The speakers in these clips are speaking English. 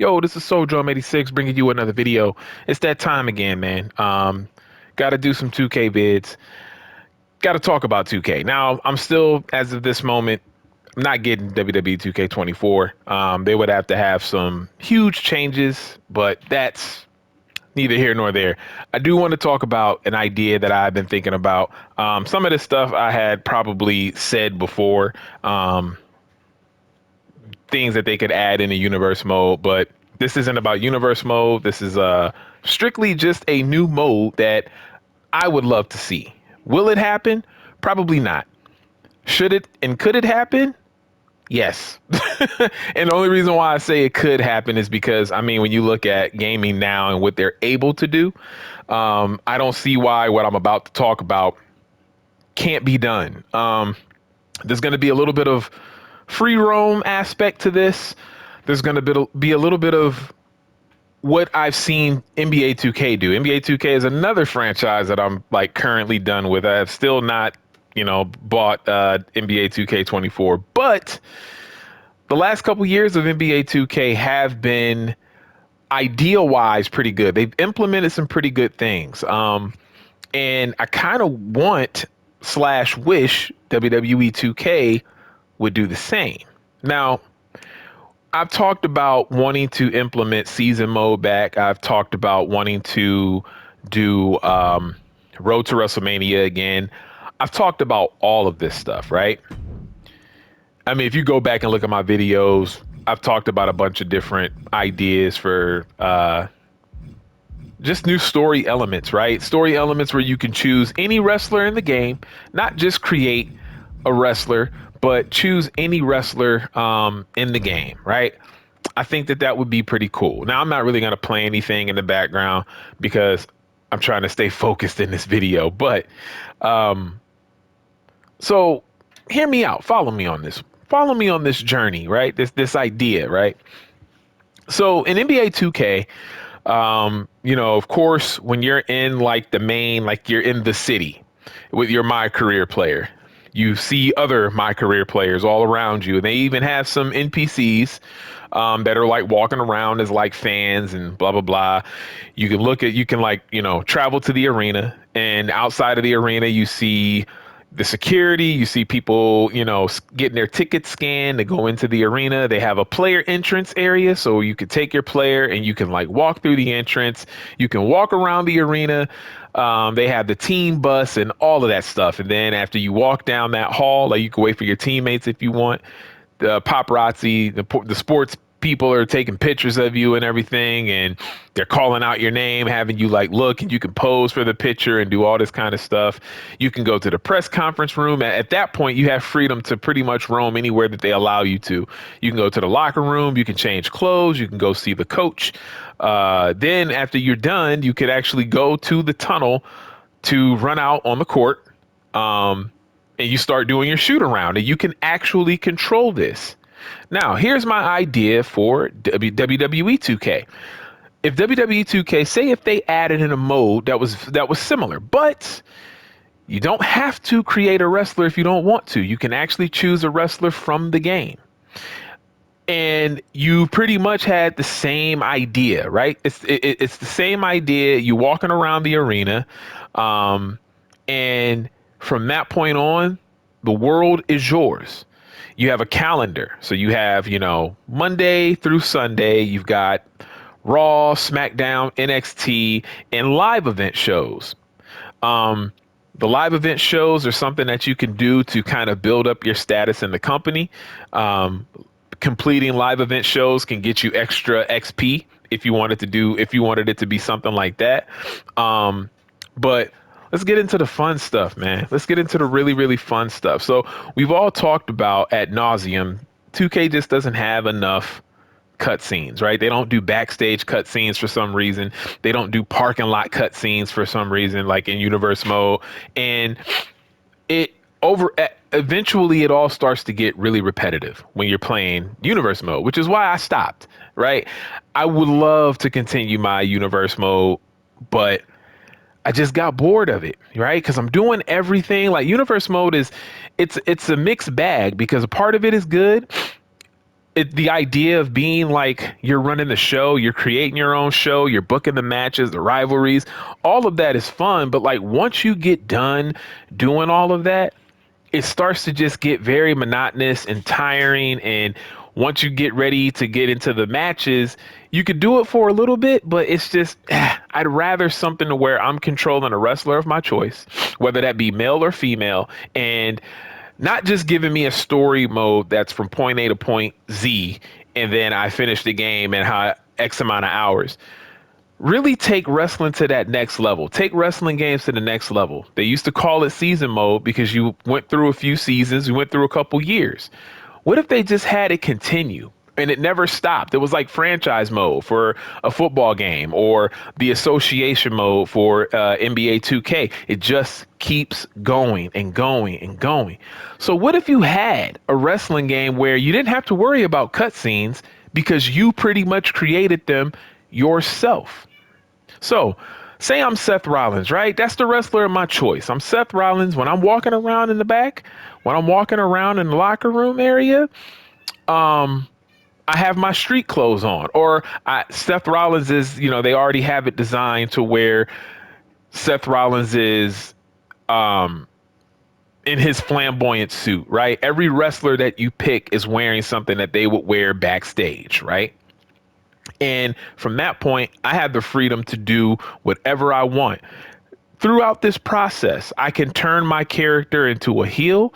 Yo, this is SoulDrum86 bringing you another video. It's that time again, man. Got to do some 2K vids. Got to talk about 2K. Now, I'm still, as of this moment, not getting WWE 2K24. They would have to have some huge changes, but that's neither here nor there. I do want to talk about an idea that I've been thinking about. Some of this stuff I had probably said before. Things that they could add in a universe mode, but this isn't about universe mode. This is strictly just a new mode that I would love to see. Will it happen? Probably not. Should it and could it happen? Yes. And the only reason why I say it could happen is because, I mean, when you look at gaming now and what they're able to do, I don't see why what I'm about to talk about can't be done. There's going to be a little bit of free roam aspect to this. There's going to be a little bit of what I've seen NBA 2K do. NBA 2K is another franchise that I'm like currently done with. I have still not, bought NBA 2K24, but the last couple years of NBA 2K have been idea wise pretty good. They've implemented some pretty good things. And I kind of want / wish WWE 2K would do the same. Now, I've talked about wanting to implement season mode back. I've talked about wanting to do Road to WrestleMania again. I've talked about all of this stuff, right? I mean, if you go back and look at my videos, I've talked about a bunch of different ideas for just new story elements, right? Story elements where you can choose any wrestler in the game, not just create a wrestler, but choose any wrestler in the game, right? I think that would be pretty cool. Now, I'm not really going to play anything in the background because I'm trying to stay focused in this video. But so hear me out. Follow me on this. Follow me on this journey, right? This idea, right? So in NBA 2K, of course, when you're in like the main, like you're in the city with your My Career player, you see other My Career players all around you. They even have some NPCs that are like walking around as like fans and blah, blah, blah. You can travel to the arena, and outside of the arena, you see the security, you see people, getting their tickets scanned to go into the arena. They have a player entrance area, so you could take your player and you can like walk through the entrance. You can walk around the arena. They have the team bus and all of that stuff. And then after you walk down that hall, like you can wait for your teammates if you want. The paparazzi, the sports people are taking pictures of you and everything, and they're calling out your name, having you like look, and you can pose for the picture and do all this kind of stuff. You can go to the press conference room. At that point, you have freedom to pretty much roam anywhere that they allow you to. You can go to the locker room, you can change clothes, you can go see the coach. Then after you're done, you could actually go to the tunnel to run out on the court. And you start doing your shoot around, and you can actually control this. Now, here's my idea for WWE 2K. If WWE 2K, say if they added in a mode that was similar, but you don't have to create a wrestler if you don't want to. You can actually choose a wrestler from the game. And you pretty much had the same idea, right? It's the same idea. You walking around the arena, and from that point on, the world is yours. You have a calendar. So you have, Monday through Sunday, you've got Raw, SmackDown, NXT, and live event shows. The live event shows are something that you can do to kind of build up your status in the company. Completing live event shows can get you extra XP if you wanted it to be something like that. But let's get into the fun stuff, man. Let's get into the really, really fun stuff. So we've all talked about ad nauseum. 2K just doesn't have enough cutscenes, right? They don't do backstage cutscenes for some reason. They don't do parking lot cutscenes for some reason, like in universe mode. And eventually it all starts to get really repetitive when you're playing universe mode, which is why I stopped, right? I would love to continue my universe mode, but I just got bored of it, right? Because I'm doing everything. Like universe mode it's a mixed bag because a part of it is good. the idea of being like you're running the show, you're creating your own show, you're booking the matches, the rivalries, all of that is fun. But like once you get done doing all of that, it starts to just get very monotonous and tiring. And once you get ready to get into the matches, you could do it for a little bit, but it's just, I'd rather something to where I'm controlling a wrestler of my choice, whether that be male or female, and not just giving me a story mode that's from point A to point Z, and then I finish the game in how X amount of hours. Really take wrestling to that next level. Take wrestling games to the next level. They used to call it season mode because you went through a few seasons, you went through a couple years. What if they just had it continue and it never stopped? It was like franchise mode for a football game or the association mode for NBA 2K. It just keeps going and going and going. So what if you had a wrestling game where you didn't have to worry about cutscenes because you pretty much created them yourself? So, say I'm Seth Rollins, right? That's the wrestler of my choice. I'm Seth Rollins. When I'm walking around in the back, when I'm walking around in the locker room area, I have my street clothes on. Or Seth Rollins is, they already have it designed to where Seth Rollins is in his flamboyant suit, right? Every wrestler that you pick is wearing something that they would wear backstage, right? And from that point, I have the freedom to do whatever I want. Throughout this process, I can turn my character into a heel,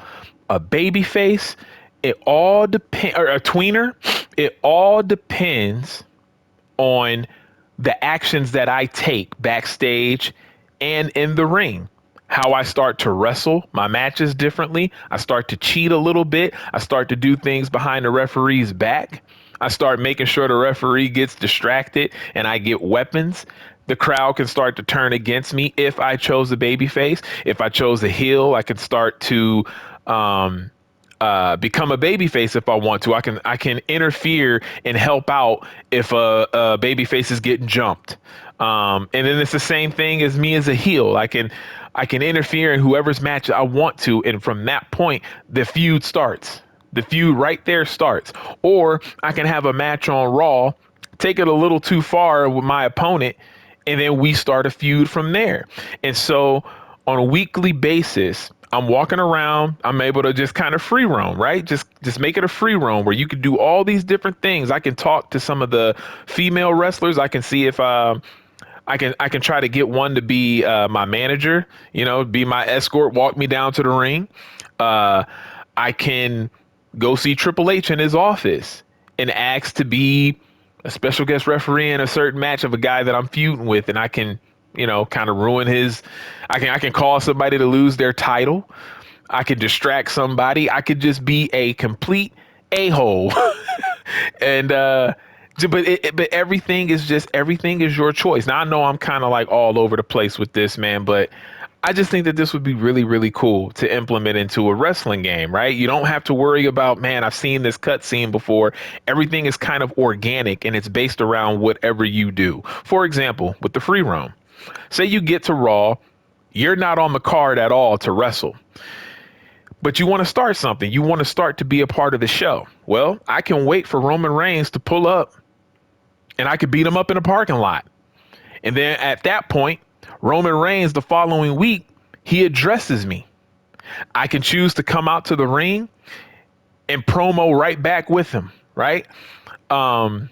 a baby face. It all depends, or a tweener. It all depends on the actions that I take backstage and in the ring. How I start to wrestle my matches differently. I start to cheat a little bit. I start to do things behind the referee's back. I start making sure the referee gets distracted and I get weapons. The crowd can start to turn against me if I chose a baby face. If I chose a heel, I can start to become a baby face if I want to. I can interfere and help out if a baby face is getting jumped. And then it's the same thing as me as a heel. I can interfere in whoever's match I want to, and from that point, the feud starts. The feud right there starts. Or I can have a match on Raw, take it a little too far with my opponent, and then we start a feud from there. And so on a weekly basis, I'm walking around, I'm able to just kind of free roam, right? Just make it a free roam where you can do all these different things. I can talk to some of the female wrestlers. I can see if I can try to get one to be my manager, be my escort, walk me down to the ring. I can go see Triple H in his office and ask to be a special guest referee in a certain match of a guy that I'm feuding with, and I can, kind of ruin his. I can cause somebody to lose their title. I could distract somebody. I could just be a complete a-hole, and but everything is your choice. Now I know I'm kind of like all over the place with this, man, but I just think that this would be really, really cool to implement into a wrestling game, right? You don't have to worry about, man, I've seen this cutscene before. Everything is kind of organic and it's based around whatever you do. For example, with the free roam, say you get to Raw, you're not on the card at all to wrestle, but you want to start something. You want to start to be a part of the show. Well, I can wait for Roman Reigns to pull up and I could beat him up in a parking lot. And then at that point, Roman Reigns, the following week, he addresses me. I can choose to come out to the ring and promo right back with him, right? And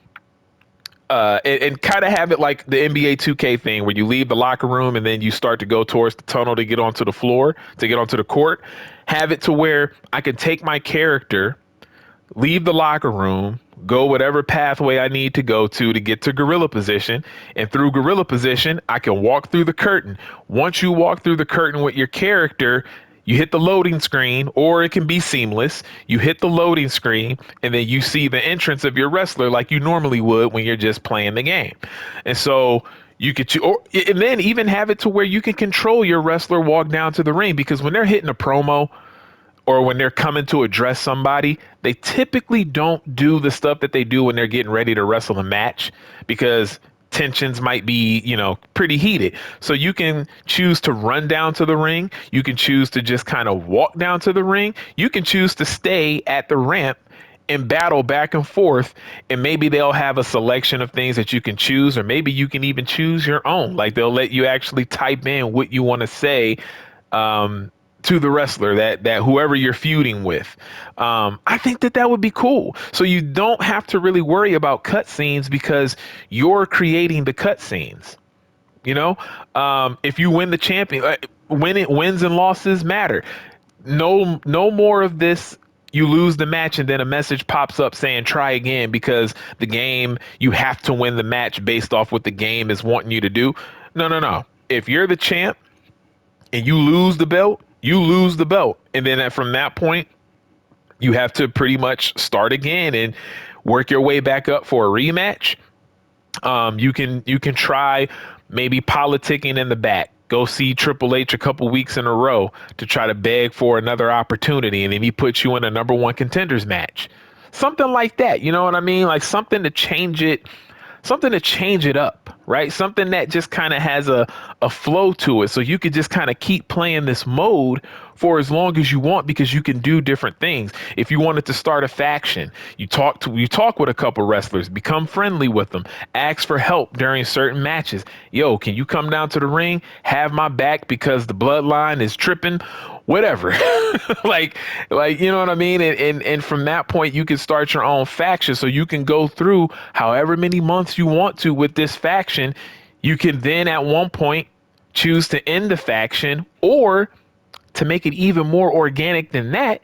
kind of have it like the NBA 2K thing where you leave the locker room and then you start to go towards the tunnel to get onto the floor, to get onto the court. Have it to where I can take my character, leave the locker room, go whatever pathway I need to go to get to gorilla position. And through gorilla position, I can walk through the curtain. Once you walk through the curtain with your character, you hit the loading screen, or it can be seamless. You hit the loading screen and then you see the entrance of your wrestler like you normally would when you're just playing the game. And so you could, and then even have it to where you can control your wrestler walk down to the ring, because when they're hitting a promo, or when they're coming to address somebody, they typically don't do the stuff that they do when they're getting ready to wrestle a match, because tensions might be, pretty heated. So you can choose to run down to the ring. You can choose to just kind of walk down to the ring. You can choose to stay at the ramp and battle back and forth, and maybe they'll have a selection of things that you can choose, or maybe you can even choose your own. Like they'll let you actually type in what you want to say um, to the wrestler that whoever you're feuding with. I think that would be cool. So you don't have to really worry about cutscenes because you're creating the cutscenes. You know, if you win the champion, wins and losses matter. No more of this. You lose the match and then a message pops up saying try again because the game, you have to win the match based off what the game is wanting you to do. No. If you're the champ and you lose the belt, you lose the belt. And then from that point, you have to pretty much start again and work your way back up for a rematch. You can try maybe politicking in the back. Go see Triple H a couple weeks in a row to try to beg for another opportunity, and then he puts you in a number one contenders match. Something like that. You know what I mean? Like something to change it up, right? Something that just kind of has a flow to it. So you could just kind of keep playing this mode for as long as you want because you can do different things. If you wanted to start a faction, you talk with a couple wrestlers, become friendly with them, ask for help during certain matches. Yo, can you come down to the ring, have my back because the bloodline is tripping? Whatever. like you know what I mean? And from that point you can start your own faction. So you can go through however many months you want to with this faction. You can then at one point choose to end the faction, or to make it even more organic than that,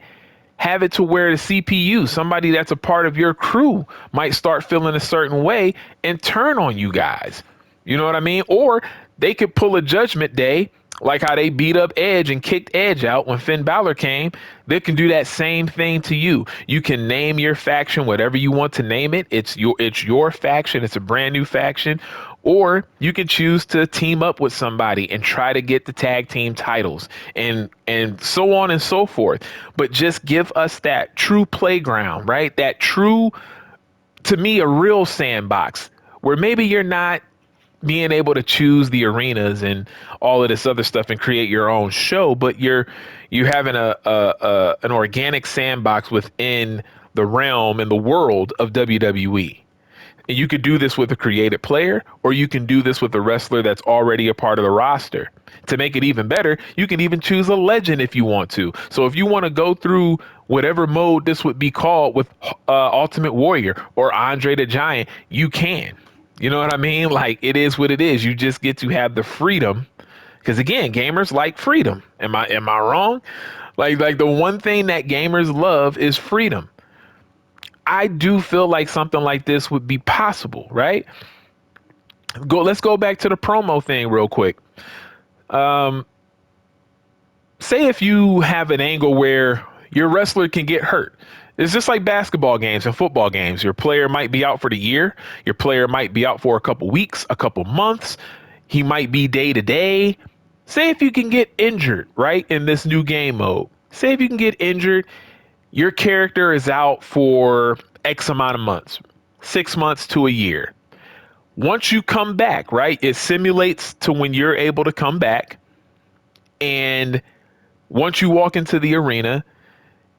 have it to where the CPU, somebody that's a part of your crew, might start feeling a certain way and turn on you guys. You know what I mean? Or they could pull a Judgment Day, like how they beat up Edge and kicked Edge out when Finn Balor came. They can do that same thing to you. You can name your faction whatever you want to name it. It's your faction. It's a brand new faction. Or you can choose to team up with somebody and try to get the tag team titles and so on and so forth. But just give us that true playground, right? That true, to me, a real sandbox where maybe you're not being able to choose the arenas and all of this other stuff and create your own show, but you're having an organic sandbox within the realm and the world of WWE. And you could do this with a created player, or you can do this with a wrestler that's already a part of the roster. To make it even better, you can even choose a legend if you want to. So if you want to go through whatever mode this would be called with Ultimate Warrior or Andre the Giant, you can. You know what I mean? Like, it is what it is. You just get to have the freedom. Because again, gamers like freedom. Am I wrong? Like the one thing that gamers love is freedom. I do feel like something like this would be possible, right? Let's go back to the promo thing real quick. Say if you have an angle where your wrestler can get hurt. It's just like basketball games and football games. Your player might be out for the year. Your player might be out for a couple weeks, a couple months. He might be day to day. Say if you can get injured, right, in this new game mode. Say if you can get injured, your character is out for X amount of months, 6 months to a year. Once you come back, right, it simulates to when you're able to come back. And once you walk into the arena,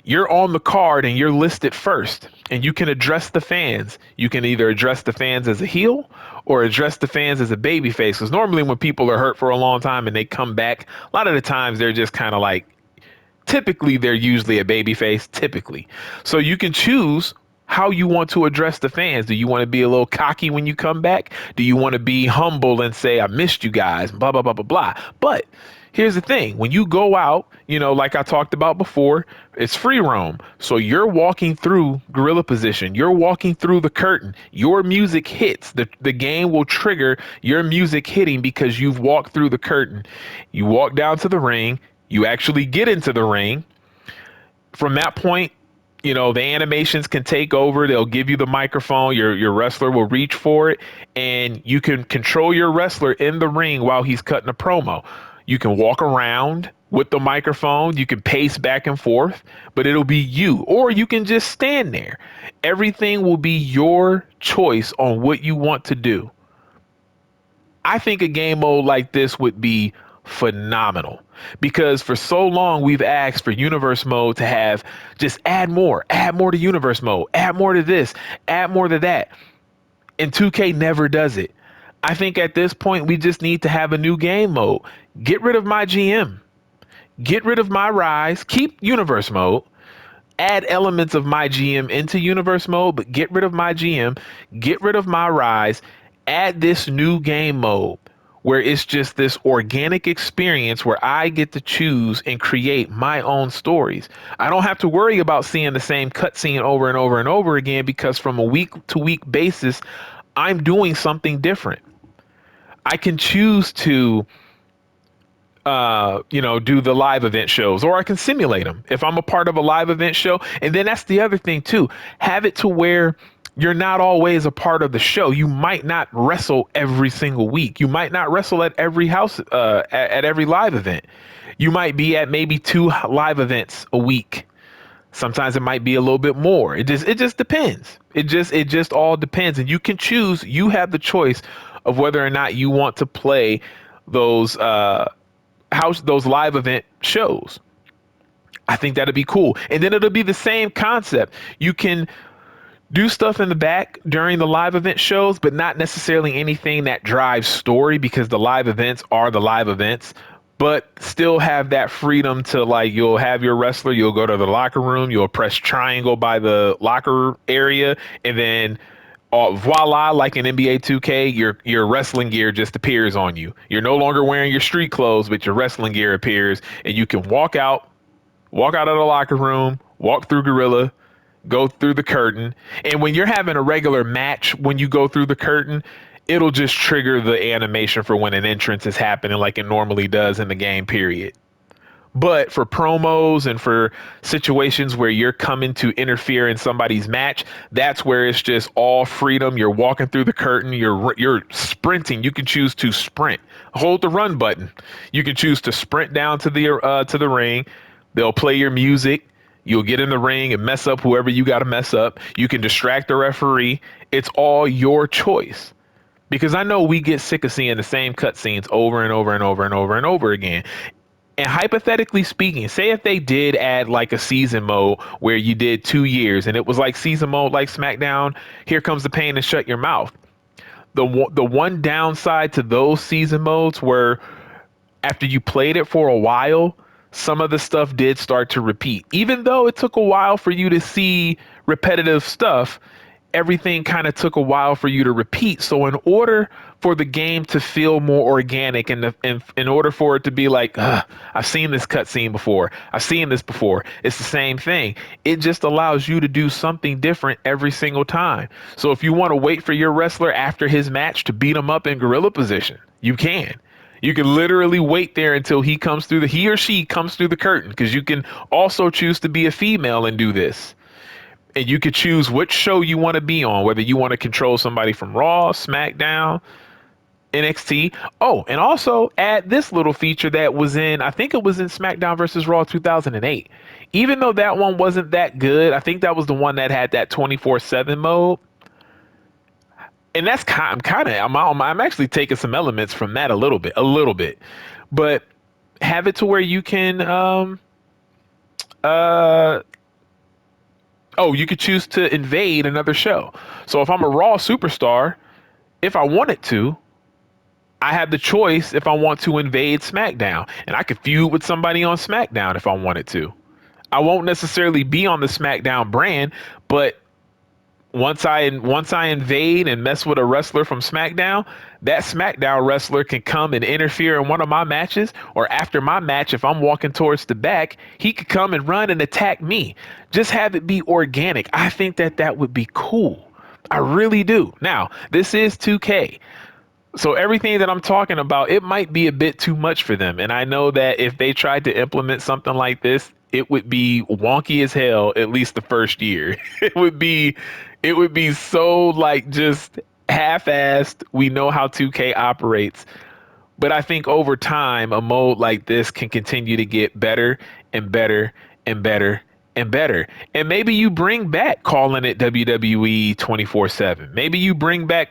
you're on the card and you're listed first, and you can address the fans. You can either address the fans as a heel or address the fans as a babyface. Because normally when people are hurt for a long time and they come back, a lot of the times they're just kind of like, typically they're usually a babyface, typically. So you can choose how you want to address the fans. Do you want to be a little cocky when you come back? Do you want to be humble and say, I missed you guys, blah, blah, blah, blah, blah. But here's the thing. When you go out, you know, like I talked about before, it's free roam. So you're walking through gorilla position. You're walking through the curtain. Your music hits. The game will trigger your music hitting because you've walked through the curtain. You walk down to the ring. You actually get into the ring. From that point, you know, the animations can take over. They'll give you the microphone. Your wrestler will reach for it, and you can control your wrestler in the ring while he's cutting a promo. You can walk around with the microphone. You can pace back and forth, but it'll be you, or you can just stand there. Everything will be your choice on what you want to do. I think a game mode like this would be phenomenal. because for so long we've asked for universe mode to have just add more to universe mode, add more to this, add more to that. And 2K never does it. I think at this point we just need to have a new game mode. Get rid of my GM, get rid of my Rise, keep universe mode, add elements of my GM into universe mode, but get rid of my GM, get rid of my Rise, add this new game mode where it's just this organic experience where I get to choose and create my own stories. I don't have to worry about seeing the same cutscene over and over and over again, because from a week to week basis, I'm doing something different. I can choose to do the live event shows, or I can simulate them if I'm a part of a live event show. And then that's the other thing too. Have it to where you're not always a part of the show. You might not wrestle every single week. You might not wrestle at every house, at every live event. You might be at maybe 2 live events a week. Sometimes it might be a little bit more. It just depends. It just all depends. And you can choose, you have the choice of whether or not you want to play those, those live event shows. I think that'd be cool. And then it'll be the same concept. You can do stuff in the back during the live event shows, but not necessarily anything that drives story, because the live events are the live events, but still have that freedom to, like, you'll have your wrestler, you'll go to the locker room, you'll press triangle by the locker area, and then voila, like in NBA 2K, your wrestling gear just appears on you. You're no longer wearing your street clothes, but your wrestling gear appears, and you can walk out of the locker room, walk through Gorilla, go through the curtain. And when you're having a regular match, when you go through the curtain, it'll just trigger the animation for when an entrance is happening, like it normally does in the game, period. But for promos and for situations where you're coming to interfere in somebody's match, that's where it's just all freedom. You're walking through the curtain. You're sprinting. You can choose to sprint. Hold the run button. You can choose to sprint down to the ring. They'll play your music. You'll get in the ring and mess up whoever you got to mess up. You can distract the referee. It's all your choice. Because I know we get sick of seeing the same cutscenes over and over and over and over and over again. And hypothetically speaking, say if they did add like a season mode where you did 2 years and it was like season mode like SmackDown, Here Comes the Pain and Shut Your Mouth. The one downside to those season modes were after you played it for a while, some of the stuff did start to repeat. Even though it took a while for you to see repetitive stuff, everything kind of took a while for you to repeat. So in order for the game to feel more organic, and in order for it to be like, I've seen this cutscene before, I've seen this before, it's the same thing. It just allows you to do something different every single time. So if you want to wait for your wrestler after his match to beat him up in gorilla position, you can. You can literally wait there until he or she comes through the curtain, because you can also choose to be a female and do this. And you could choose which show you want to be on, whether you want to control somebody from Raw, SmackDown, NXT. Oh, and also add this little feature that was I think it was in SmackDown versus Raw 2008. Even though that one wasn't that good, I think that was the one that had that 24/7 mode. And that's I'm actually taking some elements from that a little bit, but have it to where you can, you could choose to invade another show. So if I'm a Raw superstar, if I wanted to, I have the choice if I want to invade SmackDown, and I could feud with somebody on SmackDown if I wanted to. I won't necessarily be on the SmackDown brand, but once I invade and mess with a wrestler from SmackDown, that SmackDown wrestler can come and interfere in one of my matches, or after my match, if I'm walking towards the back, he could come and run and attack me. Just have it be organic. I think that would be cool. I really do. Now, this is 2K. So everything that I'm talking about, it might be a bit too much for them. And I know that if they tried to implement something like this, it would be wonky as hell, at least the first year. It would be so like just half-assed. We know how 2K operates. But I think over time, a mode like this can continue to get better and better and better and better. And maybe you bring back calling it WWE 24/7. Maybe you bring back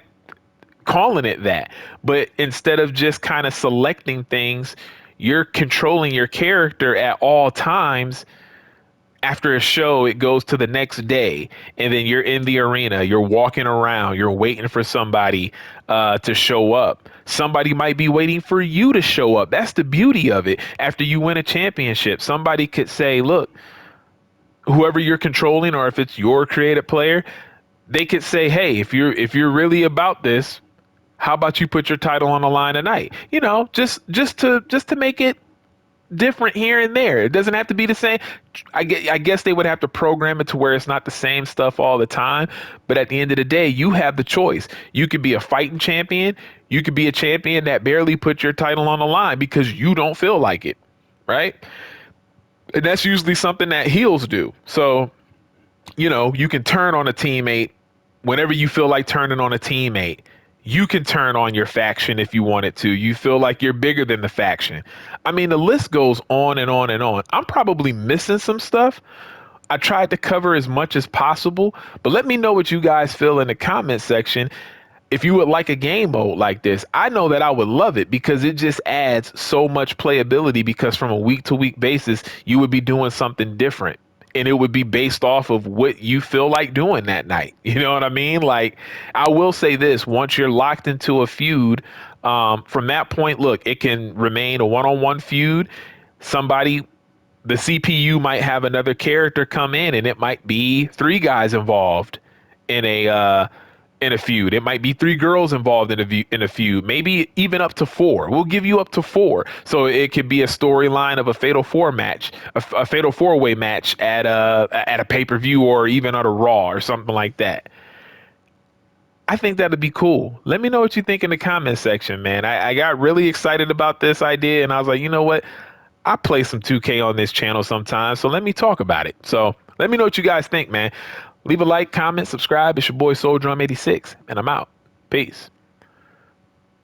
calling it that, but instead of just kind of selecting things, you're controlling your character at all times. After a show, it goes to the next day, and then you're in the arena, you're walking around, you're waiting for somebody to show up. Somebody might be waiting for you to show up. That's the beauty of it. After you win a championship, somebody could say, look, whoever you're controlling, or if it's your creative player, they could say, hey, if you're really about this, how about you put your title on the line tonight? Just to make it different here and there. It doesn't have to be the same. I guess they would have to program it to where it's not the same stuff all the time. But at the end of the day, you have the choice. You could be a fighting champion. You could be a champion that barely put your title on the line because you don't feel like it, right? And that's usually something that heels do. So, you can turn on a teammate whenever you feel like turning on a teammate. You can turn on your faction if you wanted to. You feel like you're bigger than the faction. I mean, the list goes on and on and on. I'm probably missing some stuff. I tried to cover as much as possible, but let me know what you guys feel in the comment section. If you would like a game mode like this, I know that I would love it because it just adds so much playability, because from a week to week basis, you would be doing something different. And it would be based off of what you feel like doing that night. You know what I mean? Like, I will say this, once you're locked into a feud, from that point, look, it can remain a one-on-one feud. Somebody, the CPU might have another character come in, and it might be three guys involved in a feud. It might be three girls involved in a feud, maybe even up to four. We'll give you up to four. So it could be a storyline of a fatal four match, a fatal four-way match at a pay-per-view, or even at a Raw or something like that. I think that'd be cool. Let me know what you think in the comment section, man. I got really excited about this idea, and I was like, you know what? I play some 2K on this channel sometimes, so let me talk about it. So let me know what you guys think, man. Leave a like, comment, subscribe. It's your boy Soul Drum 86, and I'm out. Peace.